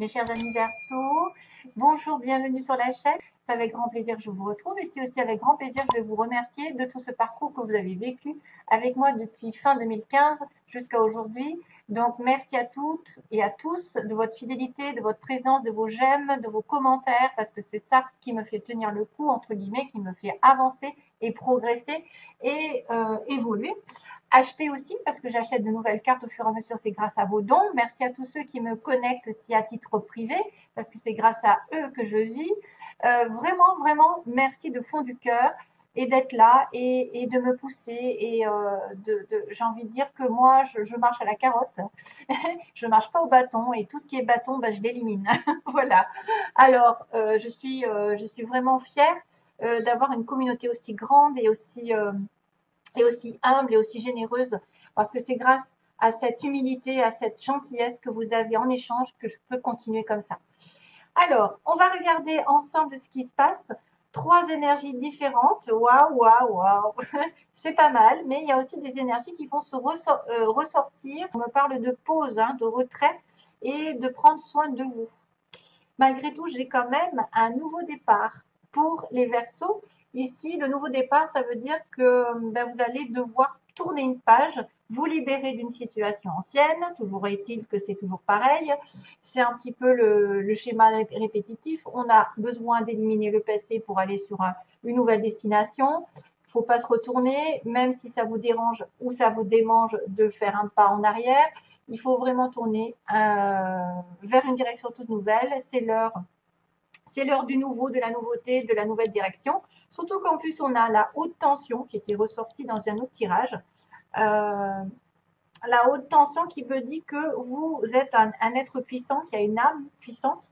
Mes chers amis Verseaux, bonjour, bienvenue sur la chaîne. C'est avec grand plaisir que je vous retrouve et c'est aussi avec grand plaisir que je vais vous remercier de tout ce parcours que vous avez vécu avec moi depuis fin 2015 jusqu'à aujourd'hui. Donc merci à toutes et à tous de votre fidélité, de votre présence, de vos j'aime, de vos commentaires parce que c'est ça qui me fait tenir le coup, entre guillemets, qui me fait avancer et progresser et évoluer. Acheter aussi parce que j'achète de nouvelles cartes au fur et à mesure, c'est grâce à vos dons. Merci à tous ceux qui me connectent aussi à titre privé parce que c'est grâce à eux que je vis. Vraiment, vraiment, merci de fond du cœur et d'être là et de me pousser et j'ai envie de dire que moi je marche à la carotte, je marche pas au bâton et tout ce qui est bâton, bah, je l'élimine. Voilà. Alors je suis vraiment fière d'avoir une communauté aussi grande et aussi humble et aussi généreuse, parce que c'est grâce à cette humilité, à cette gentillesse que vous avez en échange que je peux continuer comme ça. Alors, on va regarder ensemble ce qui se passe. Trois énergies différentes. Waouh, waouh, waouh. C'est pas mal, mais il y a aussi des énergies qui vont se ressortir. On me parle de pause, hein, de retrait et de prendre soin de vous. Malgré tout, j'ai quand même un nouveau départ pour les Verseaux. Ici, le nouveau départ, ça veut dire que ben, vous allez devoir tourner une page, vous libérer d'une situation ancienne. Toujours est-il que c'est toujours pareil. C'est un petit peu le schéma répétitif. On a besoin d'éliminer le passé pour aller sur une nouvelle destination. Il ne faut pas se retourner, même si ça vous dérange ou ça vous démange de faire un pas en arrière. Il faut vraiment tourner vers une direction toute nouvelle. C'est l'heure du nouveau, de la nouveauté, de la nouvelle direction. Surtout qu'en plus, on a la haute tension qui était ressortie dans un autre tirage. La haute tension qui veut dire que vous êtes un être puissant, qui a une âme puissante,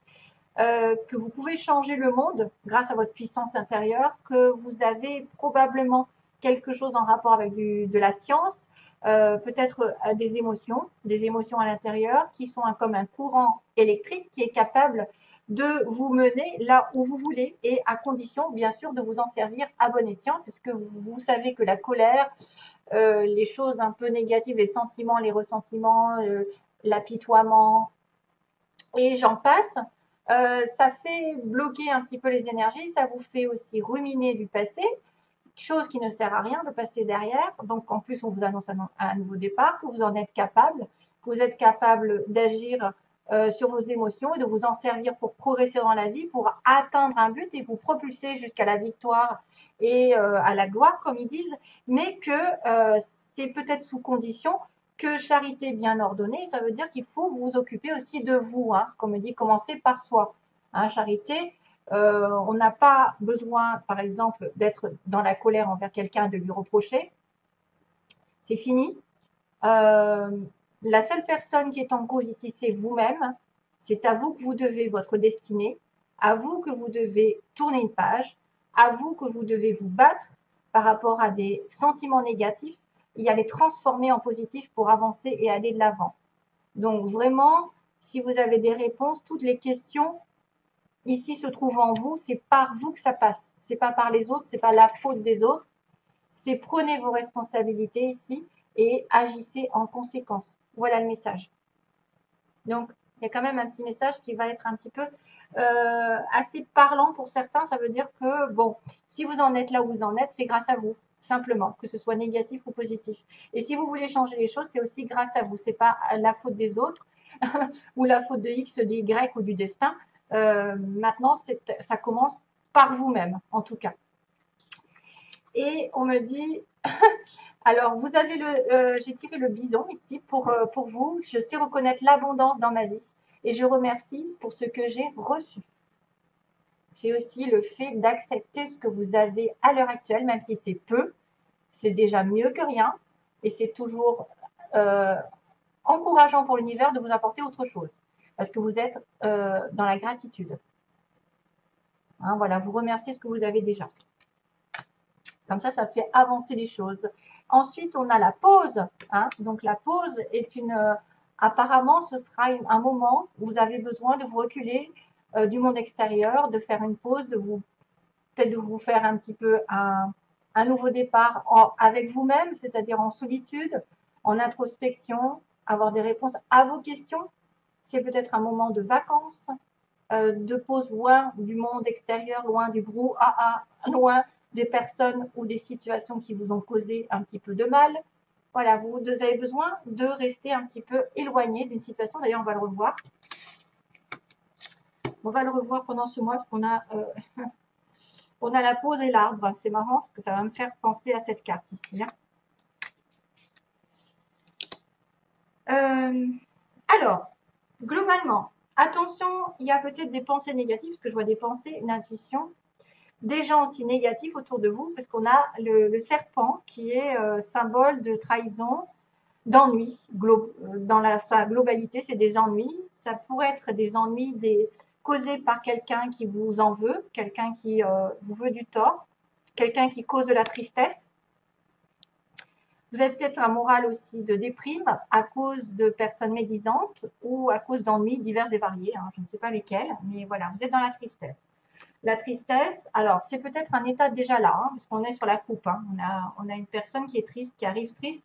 que vous pouvez changer le monde grâce à votre puissance intérieure, que vous avez probablement quelque chose en rapport avec de la science, peut-être des émotions à l'intérieur qui sont comme un courant électrique qui est capable de vous mener là où vous voulez et à condition bien sûr de vous en servir à bon escient puisque vous savez que la colère, les choses un peu négatives, les sentiments, les ressentiments, l'apitoiement et j'en passe, ça fait bloquer un petit peu les énergies, ça vous fait aussi ruminer du passé, chose qui ne sert à rien de passer derrière. Donc en plus, on vous annonce un nouveau départ, que vous en êtes capable, que vous êtes capable d'agir sur vos émotions et de vous en servir pour progresser dans la vie, pour atteindre un but et vous propulser jusqu'à la victoire et à la gloire, comme ils disent, mais que c'est peut-être sous condition que charité bien ordonnée, ça veut dire qu'il faut vous occuper aussi de vous, hein, comme on dit, commencer par soi. Hein, charité, on n'a pas besoin, par exemple, d'être dans la colère envers quelqu'un, de lui reprocher. C'est fini. La seule personne qui est en cause ici, c'est vous-même. C'est à vous que vous devez votre destinée, à vous que vous devez tourner une page, à vous que vous devez vous battre par rapport à des sentiments négatifs et à les transformer en positifs pour avancer et aller de l'avant. Donc vraiment, si vous avez des réponses, toutes les questions ici se trouvent en vous, c'est par vous que ça passe. C'est pas par les autres, c'est pas la faute des autres. C'est prenez vos responsabilités ici et agissez en conséquence. Voilà le message. Donc, il y a quand même un petit message qui va être un petit peu assez parlant pour certains. Ça veut dire que, bon, si vous en êtes là où vous en êtes, c'est grâce à vous, simplement, que ce soit négatif ou positif. Et si vous voulez changer les choses, c'est aussi grâce à vous. C'est pas la faute des autres ou la faute de X, de Y ou du destin. Maintenant, ça commence par vous-même, en tout cas. Et on me dit, alors vous avez j'ai tiré le bison ici pour vous. Je sais reconnaître l'abondance dans ma vie et je remercie pour ce que j'ai reçu. C'est aussi le fait d'accepter ce que vous avez à l'heure actuelle, même si c'est peu, c'est déjà mieux que rien et c'est toujours encourageant pour l'univers de vous apporter autre chose parce que vous êtes dans la gratitude. Hein, voilà, vous remerciez ce que vous avez déjà. Comme ça fait avancer les choses. Ensuite, on a la pause. Hein. Donc, la pause est apparemment, ce sera un moment où vous avez besoin de vous reculer du monde extérieur, de faire une pause, peut-être de vous faire un petit peu un nouveau départ avec vous-même, c'est-à-dire en solitude, en introspection, avoir des réponses à vos questions. c'est peut-être un moment de vacances, de pause loin du monde extérieur, loin du brouhaha, loin des personnes ou des situations qui vous ont causé un petit peu de mal. Voilà, vous avez besoin de rester un petit peu éloigné d'une situation. D'ailleurs, on va le revoir. On va le revoir pendant ce mois parce qu'on a, on a la pause et l'arbre. C'est marrant parce que ça va me faire penser à cette carte ici. Alors, globalement, attention, il y a peut-être des pensées négatives, parce que je vois des pensées, une intuition, des gens aussi négatifs autour de vous, parce qu'on a le serpent qui est symbole de trahison, d'ennui. Dans sa globalité, c'est des ennuis. Ça pourrait être des ennuis causés par quelqu'un qui vous en veut, quelqu'un qui vous veut du tort, quelqu'un qui cause de la tristesse. Vous avez peut-être un moral aussi de déprime à cause de personnes médisantes ou à cause d'ennuis divers et variés. Je ne sais pas lesquels, mais voilà, vous êtes dans la tristesse. La tristesse, alors c'est peut-être un état déjà là, parce qu'on est sur la coupe. On a une personne qui est triste, qui arrive triste,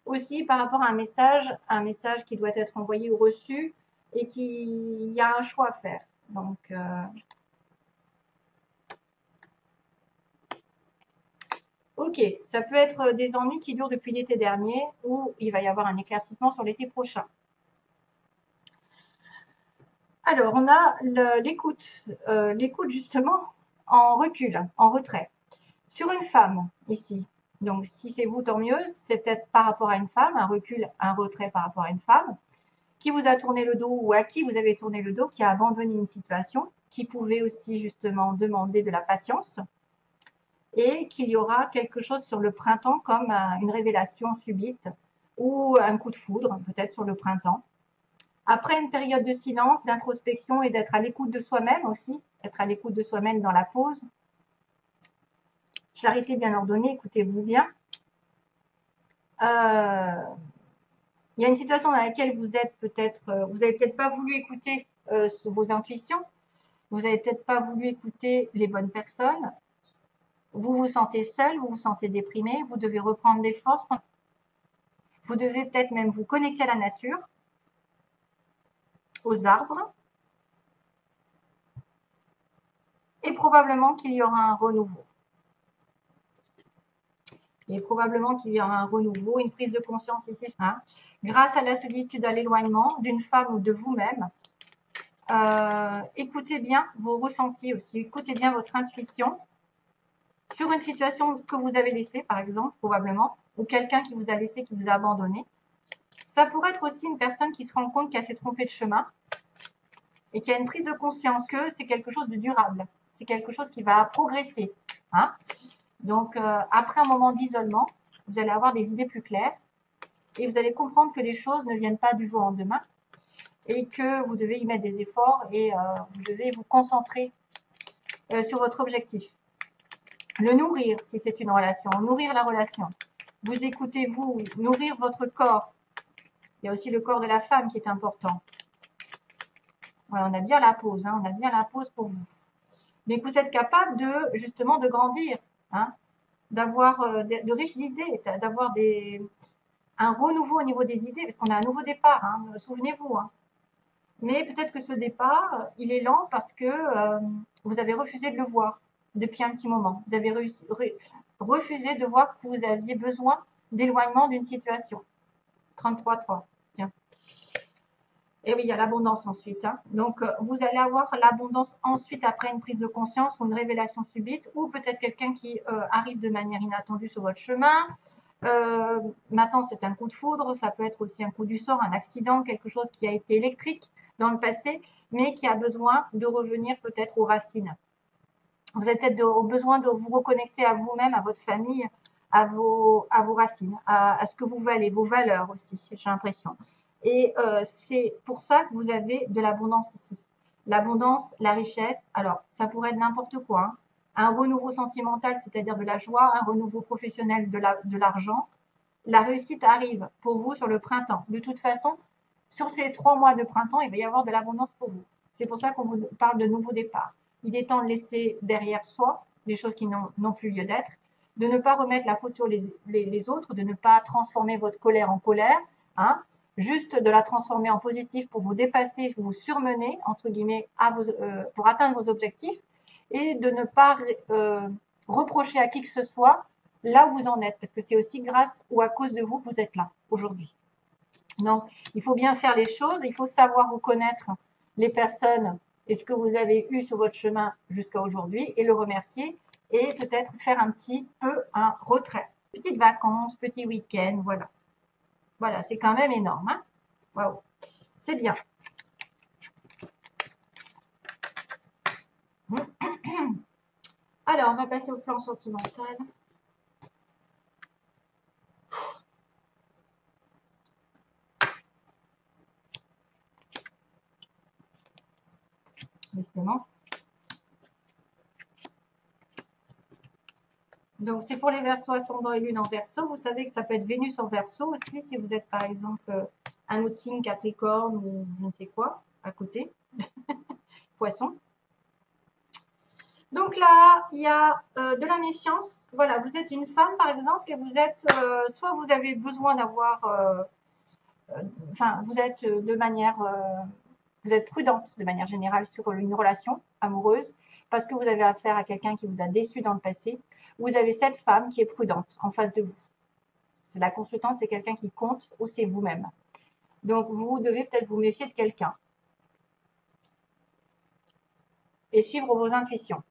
aussi par rapport à un message qui doit être envoyé ou reçu et il y a un choix à faire. Donc, ok, ça peut être des ennuis qui durent depuis l'été dernier ou il va y avoir un éclaircissement sur l'été prochain. Alors, on a l'écoute justement en recul, en retrait. Sur une femme, ici, donc si c'est vous, tant mieux, c'est peut-être par rapport à une femme, un recul, un retrait par rapport à une femme, qui vous a tourné le dos ou à qui vous avez tourné le dos, qui a abandonné une situation, qui pouvait aussi justement demander de la patience, et qu'il y aura quelque chose sur le printemps comme une révélation subite ou un coup de foudre, peut-être sur le printemps. Après une période de silence, d'introspection et d'être à l'écoute de soi-même aussi, être à l'écoute de soi-même dans la pause. Charité bien ordonnée, écoutez-vous bien. Il y a une situation dans laquelle vous avez peut-être pas voulu écouter vos intuitions, vous n'avez peut-être pas voulu écouter les bonnes personnes, vous vous sentez seul, vous vous sentez déprimé, vous devez reprendre des forces, vous devez peut-être même vous connecter à la nature, aux arbres, et probablement qu'il y aura un renouveau. Et probablement qu'il y aura un renouveau, une prise de conscience ici, grâce à la solitude, à l'éloignement d'une femme ou de vous-même. Écoutez bien vos ressentis aussi, écoutez bien votre intuition sur une situation que vous avez laissée, par exemple, probablement, ou quelqu'un qui vous a laissé, qui vous a abandonné. Ça pourrait être aussi une personne qui se rend compte qu'elle s'est trompée de chemin et qui a une prise de conscience que c'est quelque chose de durable, c'est quelque chose qui va progresser. Donc, après un moment d'isolement, vous allez avoir des idées plus claires et vous allez comprendre que les choses ne viennent pas du jour au lendemain et que vous devez y mettre des efforts et vous devez vous concentrer sur votre objectif. Le nourrir, si c'est une relation, nourrir la relation. Vous écoutez, vous, nourrir votre corps. Il y a aussi le corps de la femme qui est important. Ouais, on a bien la pause, on a bien la pause pour vous. Mais vous êtes capable justement de grandir, d'avoir de riches idées, d'avoir un renouveau au niveau des idées, parce qu'on a un nouveau départ, souvenez-vous. Mais peut-être que ce départ, il est lent parce que vous avez refusé de le voir depuis un petit moment. Vous avez refusé de voir que vous aviez besoin d'éloignement d'une situation. 33.3, tiens. Et oui, il y a l'abondance ensuite. Donc, vous allez avoir l'abondance ensuite après une prise de conscience ou une révélation subite, ou peut-être quelqu'un qui arrive de manière inattendue sur votre chemin. Maintenant, c'est un coup de foudre, ça peut être aussi un coup du sort, un accident, quelque chose qui a été électrique dans le passé, mais qui a besoin de revenir peut-être aux racines. Vous avez peut-être besoin de vous reconnecter à vous-même, à votre famille, à vos racines, à ce que vous valez, vos valeurs aussi, j'ai l'impression. Et c'est pour ça que vous avez de l'abondance ici. L'abondance, la richesse, alors ça pourrait être n'importe quoi. Un renouveau sentimental, c'est-à-dire de la joie, un renouveau professionnel de l'argent. La réussite arrive pour vous sur le printemps. De toute façon, sur ces 3 mois de printemps, il va y avoir de l'abondance pour vous. C'est pour ça qu'on vous parle de nouveau départ. Il est temps de laisser derrière soi des choses qui n'ont plus lieu d'être, de ne pas remettre la faute sur les autres, de ne pas transformer votre colère en colère, juste de la transformer en positif pour vous dépasser, vous surmener, entre guillemets, pour atteindre vos objectifs, et de ne pas reprocher à qui que ce soit là où vous en êtes, parce que c'est aussi grâce ou à cause de vous que vous êtes là aujourd'hui. Donc, il faut bien faire les choses, il faut savoir reconnaître les personnes et ce que vous avez eu sur votre chemin jusqu'à aujourd'hui et le remercier et peut-être faire un petit peu un retrait. Petites vacances, petit week-end, voilà. Voilà, c'est quand même énorme. Hein. Waouh, c'est bien. Alors, on va passer au plan sentimental. Décidément. Donc, c'est pour les Verseaux ascendant et lune en Verseau. Vous savez que ça peut être Vénus en Verseau aussi si vous êtes par exemple un autre signe Capricorne ou je ne sais quoi à côté. Poisson. Donc là, il y a de la méfiance. Voilà, vous êtes une femme par exemple et vous êtes, soit vous avez besoin d'avoir, enfin, vous êtes de manière, vous êtes prudente de manière générale sur une relation amoureuse parce que vous avez affaire à quelqu'un qui vous a déçu dans le passé. Vous avez cette femme qui est prudente en face de vous. La consultante, c'est quelqu'un qui compte ou c'est vous-même. Donc, vous devez peut-être vous méfier de quelqu'un et suivre vos intuitions.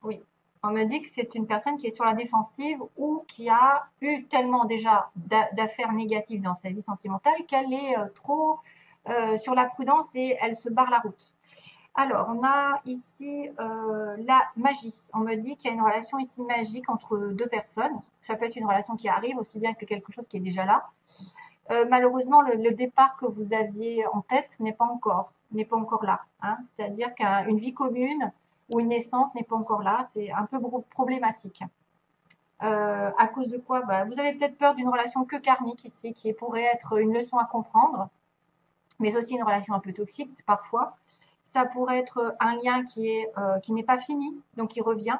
Oui, on me dit que c'est une personne qui est sur la défensive ou qui a eu tellement déjà d'affaires négatives dans sa vie sentimentale qu'elle est trop sur la prudence et elle se barre la route. Alors, on a ici la magie. On me dit qu'il y a une relation ici magique entre deux personnes. Ça peut être une relation qui arrive aussi bien que quelque chose qui est déjà là. Malheureusement, le départ que vous aviez en tête n'est pas encore là. Hein. C'est-à-dire qu'une vie commune ou une naissance n'est pas encore là. C'est un peu problématique. À cause de quoi vous avez peut-être peur d'une relation que karmique ici, qui pourrait être une leçon à comprendre, mais aussi une relation un peu toxique parfois. Ça pourrait être un lien qui n'est pas fini, donc qui revient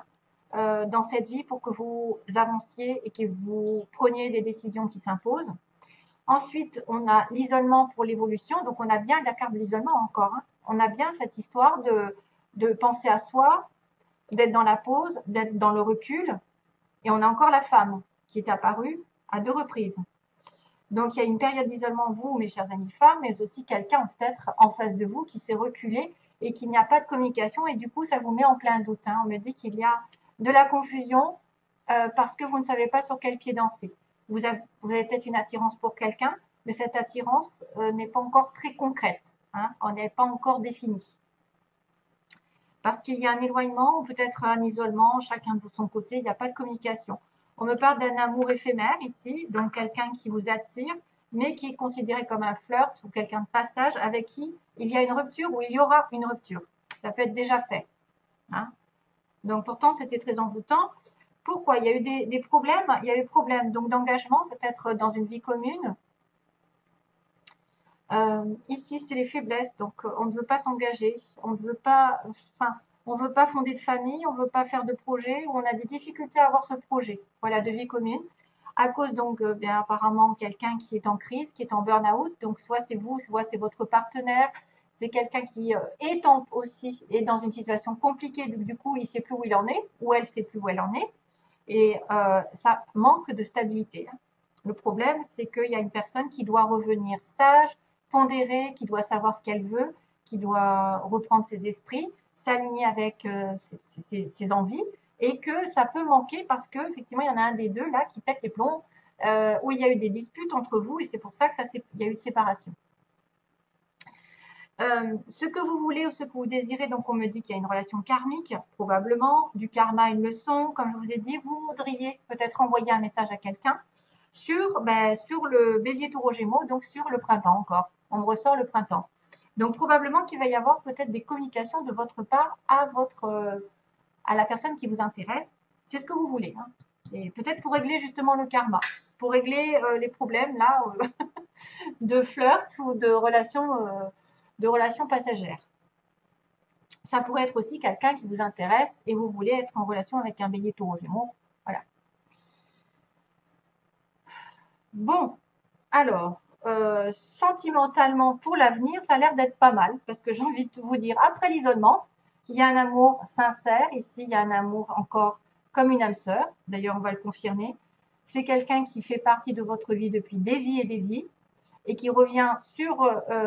dans cette vie pour que vous avanciez et que vous preniez des décisions qui s'imposent. Ensuite, on a l'isolement pour l'évolution. Donc, on a bien la carte de l'isolement encore. Hein. On a bien cette histoire de penser à soi, d'être dans la pause, d'être dans le recul. Et on a encore la femme qui est apparue à 2 reprises. Donc, il y a une période d'isolement, vous, mes chers amis femmes, mais aussi quelqu'un peut-être en face de vous qui s'est reculé et qu'il n'y a pas de communication. Et du coup, ça vous met en plein doute. Hein. On me dit qu'il y a de la confusion parce que vous ne savez pas sur quel pied danser. Vous avez peut-être une attirance pour quelqu'un, mais cette attirance n'est pas encore très concrète. Hein, elle n'est pas encore définie. Parce qu'il y a un éloignement ou peut-être un isolement, chacun de son côté, il n'y a pas de communication. On me parle d'un amour éphémère ici, donc quelqu'un qui vous attire, mais qui est considéré comme un flirt ou quelqu'un de passage avec qui il y a une rupture ou il y aura une rupture. Ça peut être déjà fait. Hein. Donc pourtant, c'était très envoûtant. Pourquoi? Il y a eu des problèmes. Il y a eu des problèmes donc d'engagement, peut-être dans une vie commune. Ici, c'est les faiblesses. Donc, on ne veut pas s'engager. On ne veut pas, enfin, on veut pas fonder de famille. On ne veut pas faire de projet. Ou on a des difficultés à avoir ce projet. Voilà, de vie commune. À cause donc, bien apparemment, quelqu'un qui est en crise, qui est en burn-out. Donc, soit c'est vous, soit c'est votre partenaire. C'est quelqu'un qui aussi est dans une situation compliquée. Donc, du coup, il ne sait plus où il en est, ou elle ne sait plus où elle en est. Et ça manque de stabilité. Le problème, c'est qu'il y a une personne qui doit revenir sage, pondérée, qui doit savoir ce qu'elle veut, qui doit reprendre ses esprits, s'aligner avec ses envies, et que ça peut manquer parce qu'effectivement, il y en a un des deux là qui pète les plombs, où il y a eu des disputes entre vous, et c'est pour ça qu'il y a eu de séparation. Ce que vous voulez ou ce que vous désirez, donc on me dit qu'il y a une relation karmique, probablement, du karma une leçon, comme je vous ai dit, vous voudriez peut-être envoyer un message à quelqu'un sur le bélier taureau gémeaux, donc sur le printemps encore, on me ressort le printemps. Donc probablement qu'il va y avoir peut-être des communications de votre part à la personne qui vous intéresse, c'est ce que vous voulez. Hein. Et peut-être pour régler justement le karma, pour régler les problèmes là de flirt ou de relations passagères. Ça pourrait être aussi quelqu'un qui vous intéresse et vous voulez être en relation avec un bélier taureau gémeaux. Voilà. Bon, alors, sentimentalement pour l'avenir, ça a l'air d'être pas mal parce que j'ai envie de vous dire, après l'isolement, il y a un amour sincère. Ici, il y a un amour encore comme une âme sœur. D'ailleurs, on va le confirmer. C'est quelqu'un qui fait partie de votre vie depuis des vies et des vies et qui revient sur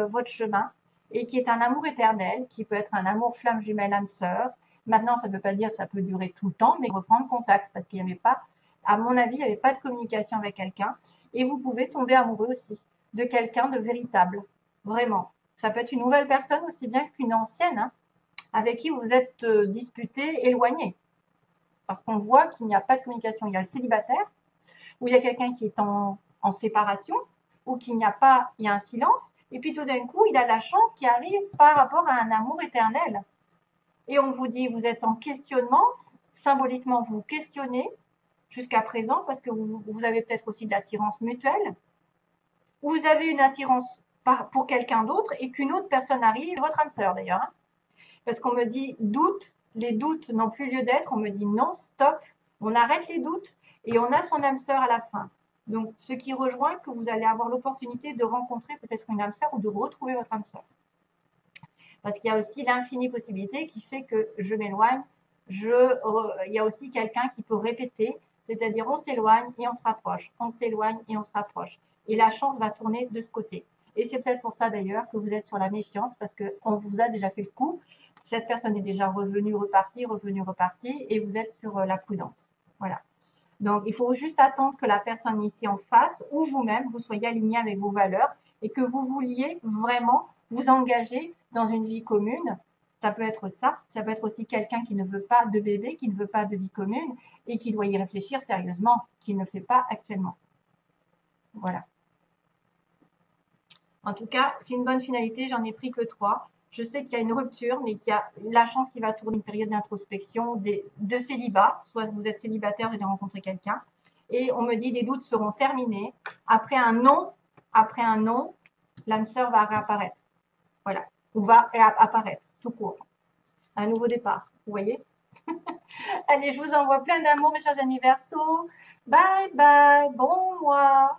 votre chemin et qui est un amour éternel, qui peut être un amour flamme jumelle âme sœur. Maintenant, ça ne veut pas dire que ça peut durer tout le temps, mais reprendre contact parce qu'il n'y avait pas, à mon avis, il n'y avait pas de communication avec quelqu'un. Et vous pouvez tomber amoureux aussi de quelqu'un de véritable, vraiment. Ça peut être une nouvelle personne aussi bien qu'une ancienne, hein, avec qui vous êtes disputé, éloigné. Parce qu'on voit qu'il n'y a pas de communication. Il y a le célibataire, où il y a quelqu'un qui est en séparation, ou qu'il n'y a pas, il y a un silence, et puis tout d'un coup, il a la chance qui arrive par rapport à un amour éternel. Et on vous dit, vous êtes en questionnement, symboliquement vous questionnez jusqu'à présent, parce que vous avez peut-être aussi de l'attirance mutuelle, ou vous avez une attirance pour quelqu'un d'autre et qu'une autre personne arrive, votre âme sœur d'ailleurs, hein, parce qu'on me dit doute, les doutes n'ont plus lieu d'être, on me dit non, stop, on arrête les doutes et on a son âme sœur à la fin. Donc, ce qui rejoint que vous allez avoir l'opportunité de rencontrer peut-être une âme sœur ou de retrouver votre âme sœur. Parce qu'il y a aussi l'infinie possibilité qui fait que je m'éloigne, il y a aussi quelqu'un qui peut répéter, c'est-à-dire on s'éloigne et on se rapproche, on s'éloigne et on se rapproche. Et la chance va tourner de ce côté. Et c'est peut-être pour ça d'ailleurs que vous êtes sur la méfiance, parce qu'on vous a déjà fait le coup. Cette personne est déjà revenue, repartie, et vous êtes sur la prudence. Voilà. Donc, il faut juste attendre que la personne ici en face ou vous-même, vous soyez aligné avec vos valeurs et que vous vouliez vraiment vous engager dans une vie commune. Ça peut être ça. Ça peut être aussi quelqu'un qui ne veut pas de bébé, qui ne veut pas de vie commune et qui doit y réfléchir sérieusement, qui ne fait pas actuellement. Voilà. En tout cas, c'est une bonne finalité. J'en ai pris que 3. Je sais qu'il y a une rupture, mais qu'il y a la chance qui va tourner une période d'introspection, de célibat. Soit vous êtes célibataire, vous allez rencontrer quelqu'un. Et on me dit les doutes seront terminés. Après un non, l'âme sœur va réapparaître. Voilà. Ou va apparaître, tout court. Un nouveau départ. Vous voyez? Allez, je vous envoie plein d'amour, mes chers amis Verseaux. Bye bye. Bon mois.